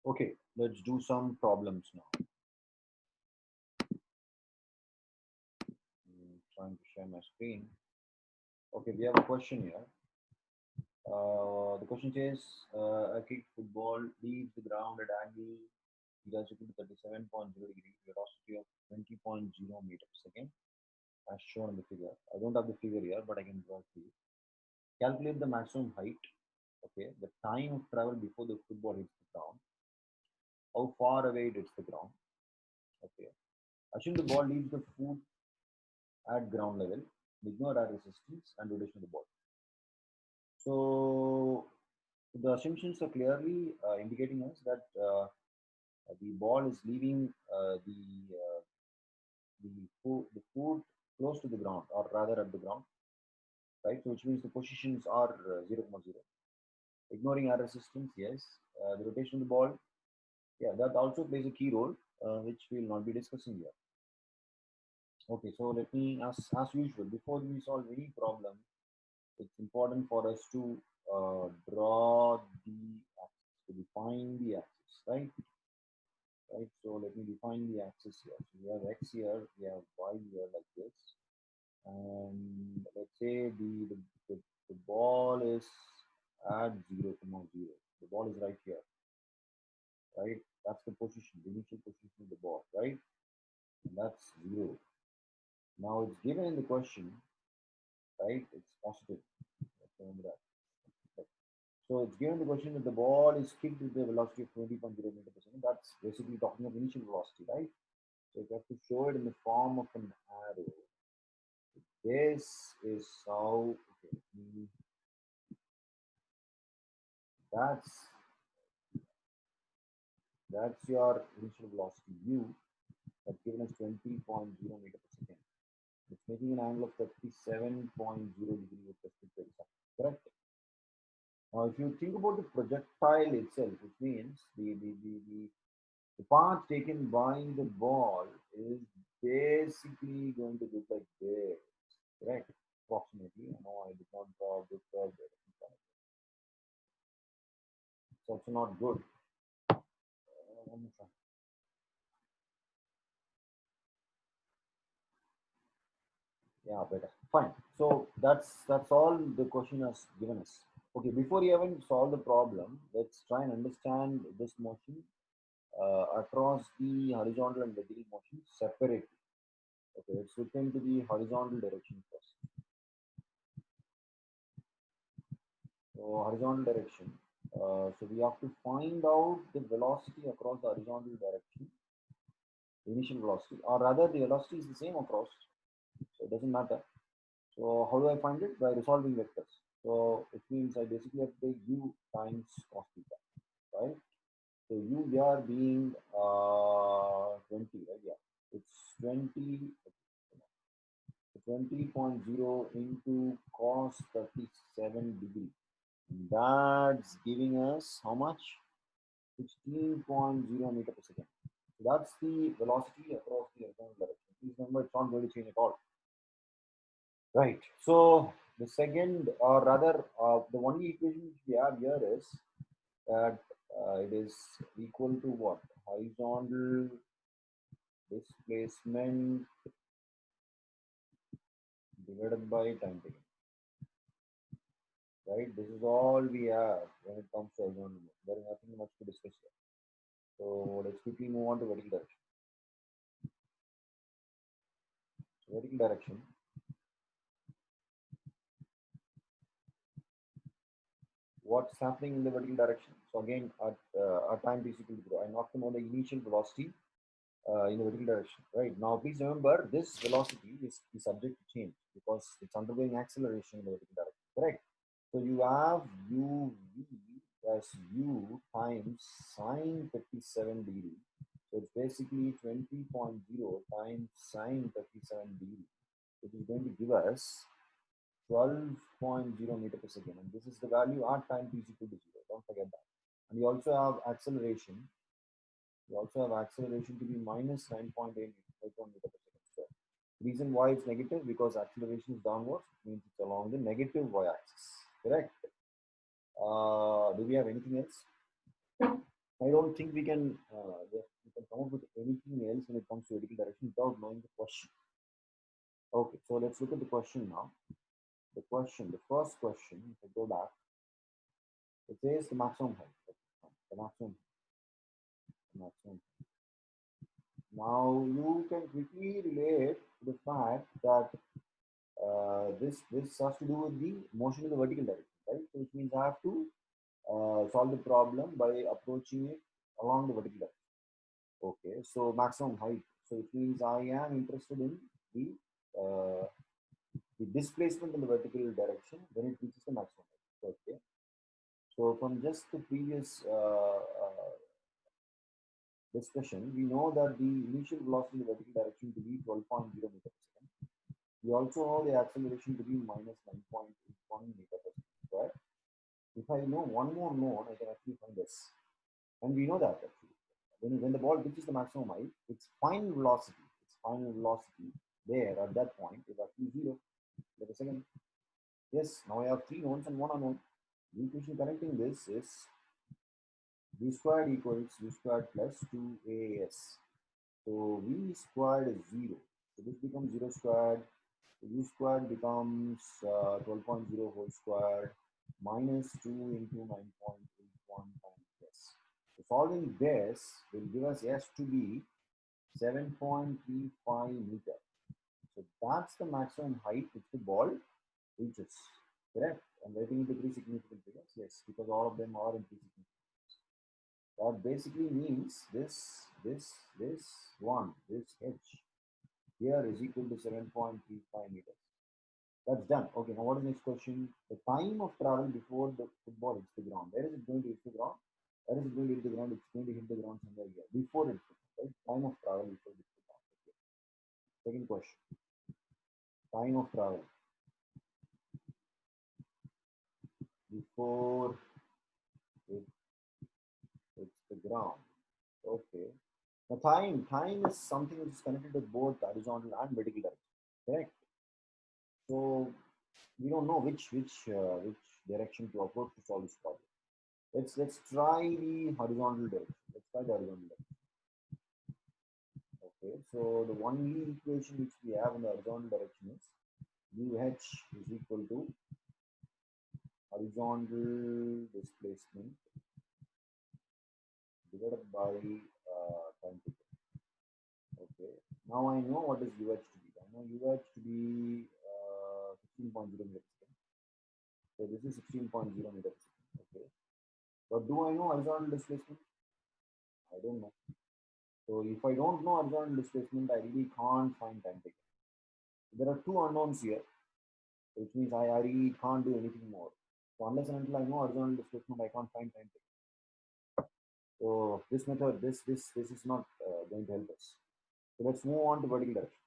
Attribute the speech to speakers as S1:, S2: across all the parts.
S1: Okay, let's do some problems now. Trying to share my screen. Okay, we have a question here. The question says a kick football leaves the ground at angle equal to 37.0 degrees, velocity of 20.0 meters per second, as shown in the figure. I don't have the figure here, but I can draw it for you. Calculate the maximum height. Okay, the time of travel before the football hits the ground. How far away it hits the ground. Okay, assume the ball leaves the foot at ground level. Ignore air resistance and rotation of the ball. So the assumptions are clearly indicating us that the ball is leaving the foot close to the ground, or rather at the ground, right? So which means the positions are 0,0. Ignoring air resistance, yes. The rotation of the ball, yeah, that also plays a key role, which we will not be discussing here. Okay, so let me, as usual, before we solve any problem, it's important for us to draw the axis, to define the axis, right? Right. So let me define the axis here. So we have x here, we have y here like this, and let's say the ball is at 0,0. The ball is right here, right? That's the position, the initial position of the ball, right? And that's 0. Now it's given in the question, right? It's positive. Let's remember that. Right. So it's given the question that the ball is kicked with a velocity of 20.0 meters per second. That's basically talking of initial velocity, right? So you have to show it in the form of an arrow. This is how, okay, that's your initial velocity u, that's given as 20.0 meter per second. It's making an angle of 37.0 degrees with respect to x, correct? Now, if you think about the projectile itself, which means the path taken by the ball is basically going to look like this, correct? Approximately. I know I did not draw this curve there. It's also not good. Yeah, better. Fine. So that's all the question has given us. Okay, before you even solve the problem, let's try and understand this motion across the horizontal and vertical motion separately. Okay, let's look into the horizontal direction first. So horizontal direction. So we have to find out the velocity across the horizontal direction, the initial velocity, or rather the velocity is the same across, so it doesn't matter. So how do I find it? By resolving vectors. So it means I basically have to take u times cos theta, right? So u here being 20, right? Yeah, it's 20.0 into cos 37 degree. And that's giving us how much? 16.0 meter per second. So that's the velocity across the horizontal direction. Please remember, it's not going to change at all. Right. So the second, or rather, the only equation which we have here is that it is equal to what? Horizontal displacement divided by time taken. Right. This is all we have when it comes to horizontal. There is nothing much to discuss here. So let's quickly move on to vertical direction. So vertical direction. What's happening in the vertical direction? So again, at time t is equal to 0, I not to know the initial velocity in the vertical direction, right? Now, please remember this velocity is subject to change because it's undergoing acceleration in the vertical direction, correct? So you have uv as u times sine 37 degree. So it's basically 20.0 times sine 37 degree, which is going to give us 12.0 meter per second, and this is the value at time t is equal to 0. Don't forget that. And we also have acceleration. We also have acceleration to be minus 9.8 meter per second square. Reason why it's negative, because acceleration is downwards, it means it's along the negative y-axis. Correct? Do we have anything else? I don't think we can come up with anything else when it comes to vertical direction without knowing the question. Okay, so let's look at the question now. The question, the first question, if I go back, it says the maximum height. Okay, the maximum. Now you can quickly relate to the fact that this has to do with the motion in the vertical direction, right? So which means I have to solve the problem by approaching it along the vertical direction. Okay, so maximum height. So it means I am interested in the uh, the displacement in the vertical direction when it reaches the maximum height. Okay, so from just the previous discussion, we know that the initial velocity in the vertical direction to be 12.0 meters per second. We also know the acceleration to be minus 9.81 meter per second square. If I know one more known, I can actually find this. And we know that actually. When the ball reaches the maximum height, its final velocity there at that point is actually zero. Wait a second. Yes, now I have three knowns and one unknown. The equation connecting this is v squared equals u squared plus 2as. So v squared is 0. So this becomes 0 squared. So u squared becomes 12.0 whole squared minus 2 into 9.81 times s. So solving this will give us s to be 7.35 meter. So that's the maximum height which the ball reaches. Correct? I'm writing into three significant figures. Yes, because all of them are in three significant. That basically means this one, this h here is equal to 7.35 meters. That's done. Okay, now what is the next question? The time of travel before the football hits the ground. Where is it going to hit the ground? Where is it going to hit the ground? It's going to hit the ground somewhere here. Before it hits the ground, right? Time of travel before it hits the ground. Okay. Second question. Time of travel before it hits the ground. Okay. Now time is something which is connected to both horizontal and vertical direction. Correct. So we don't know which direction to approach to solve this problem. Let's try the horizontal direction. Let's try the horizontal direction. Okay, so the only equation which we have in the horizontal direction is UH is equal to horizontal displacement divided by time theta. Okay, now I know what is UH to be. I know UH to be 16.0 meters per second. So this is 16.0 meters per second. Okay, but do I know horizontal displacement? I don't know. So if I don't know horizontal displacement, I really can't find time taken. There are two unknowns here, which means I really can't do anything more. So unless and until I know horizontal displacement, I can't find time taken. So this method, this is not going to help us. So let's move on to vertical direction.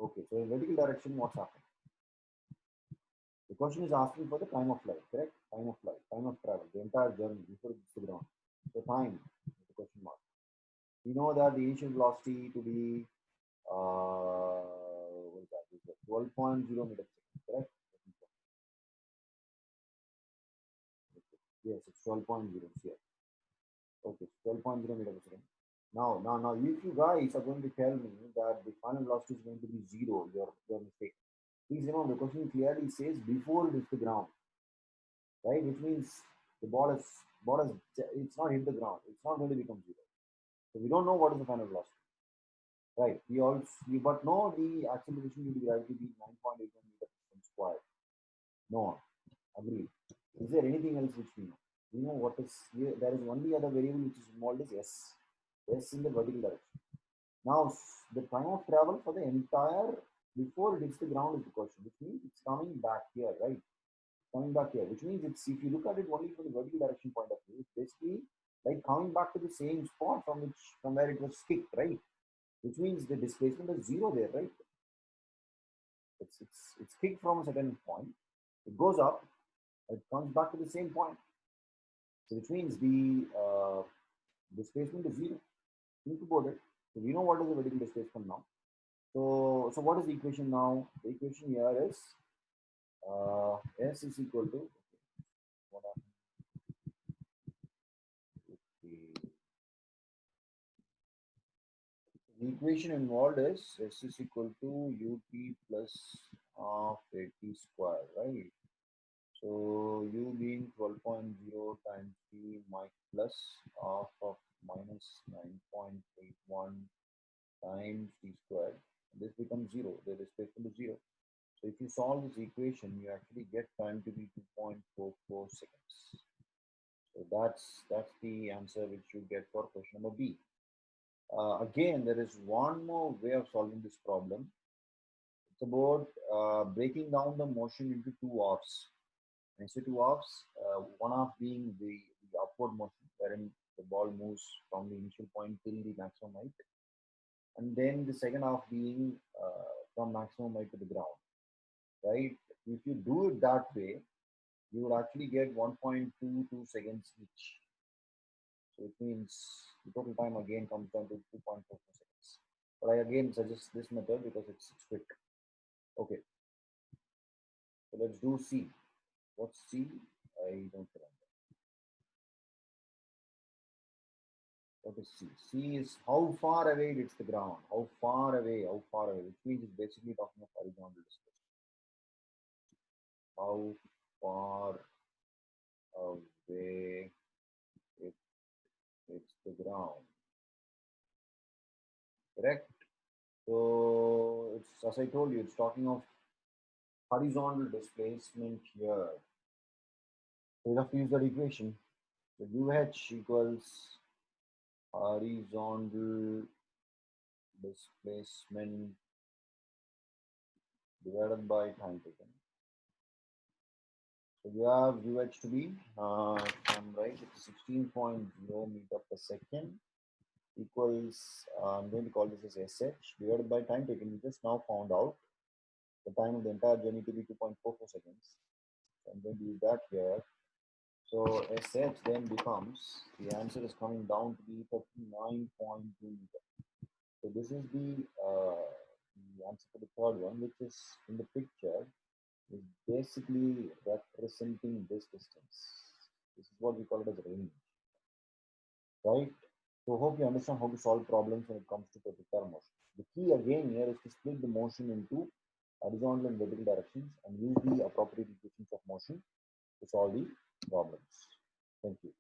S1: Okay, so in vertical direction, what's happening? The question is asking for the time of flight, correct? Time of flight, time of travel, the entire journey before it hits the ground. So time is the question mark. We know that the initial velocity to be what is that? 12.0 meters per second, correct? Yes, it's 12.0 here. Okay, 12.0 meters per second. Now, if you guys are going to tell me that the final velocity is going to be zero, your mistake. Please remember the question clearly says before it hits the ground, right? Which means the ball is it's not hit the ground. It's not going to become zero. So we don't know what is the final velocity, right? But know the acceleration due to gravity be 9.81 meters per second squared. No, agree. Is there anything else which we know? We know what is here. There is only other variable which is involved is s. S in the vertical direction. Now the time of travel for the entire before it hits the ground is the question, which means it's coming back here, right? Coming back here, which means it's if you look at it only from the vertical direction point of view, it's basically like coming back to the same spot from where it was kicked, right? Which means the displacement is zero there, right? It's kicked from a certain point, it goes up, it comes back to the same point. So which means the displacement is zero. Think about it. So we know what is the vertical displacement now. So what is the equation now? The equation here is S is equal to, okay, what happened? The equation involved is S is equal to ut plus half at square, right? So u being 12.0 times t mic plus half of minus 9.81 times t squared. This becomes 0. There is space to 0. So if you solve this equation, you actually get time to be 2.44 seconds. So that's the answer which you get for question number B. Again, there is one more way of solving this problem. It's about breaking down the motion into two halves. When I say two halves, one half being the upward motion, wherein the ball moves from the initial point till the maximum height, and then the second half being from maximum height to the ground, right? If you do it that way, you would actually get 1.22 seconds each. So it means the total time again comes down to 2.44 seconds. But I again suggest this method because it's quick. Okay, so let's do C. What's C? I don't remember. What is C? C is how far away it hits the ground. How far away, which means it's basically talking of horizontal distance. How far away it hits the ground. Correct? So it's, as I told you, it's talking of horizontal displacement here. So you have to use that equation. So UH equals horizontal displacement divided by time taken. So you have UH to be, if I'm right, it's 16.0 meter per second equals, I'm going to call this as SH divided by time taken. We just now found out the time of the entire journey to be 2.44 seconds. So I'm going to use that here. So SH then becomes, the answer is coming down to be 39.2 meter. So this is the answer for the third one, which is in the picture, is basically representing this distance. This is what we call it as range, right? So hope you understand how to solve problems when it comes to projectile motion. The key again here is to split the motion into horizontal and vertical directions and use the appropriate equations of motion to solve the problems. Thank you.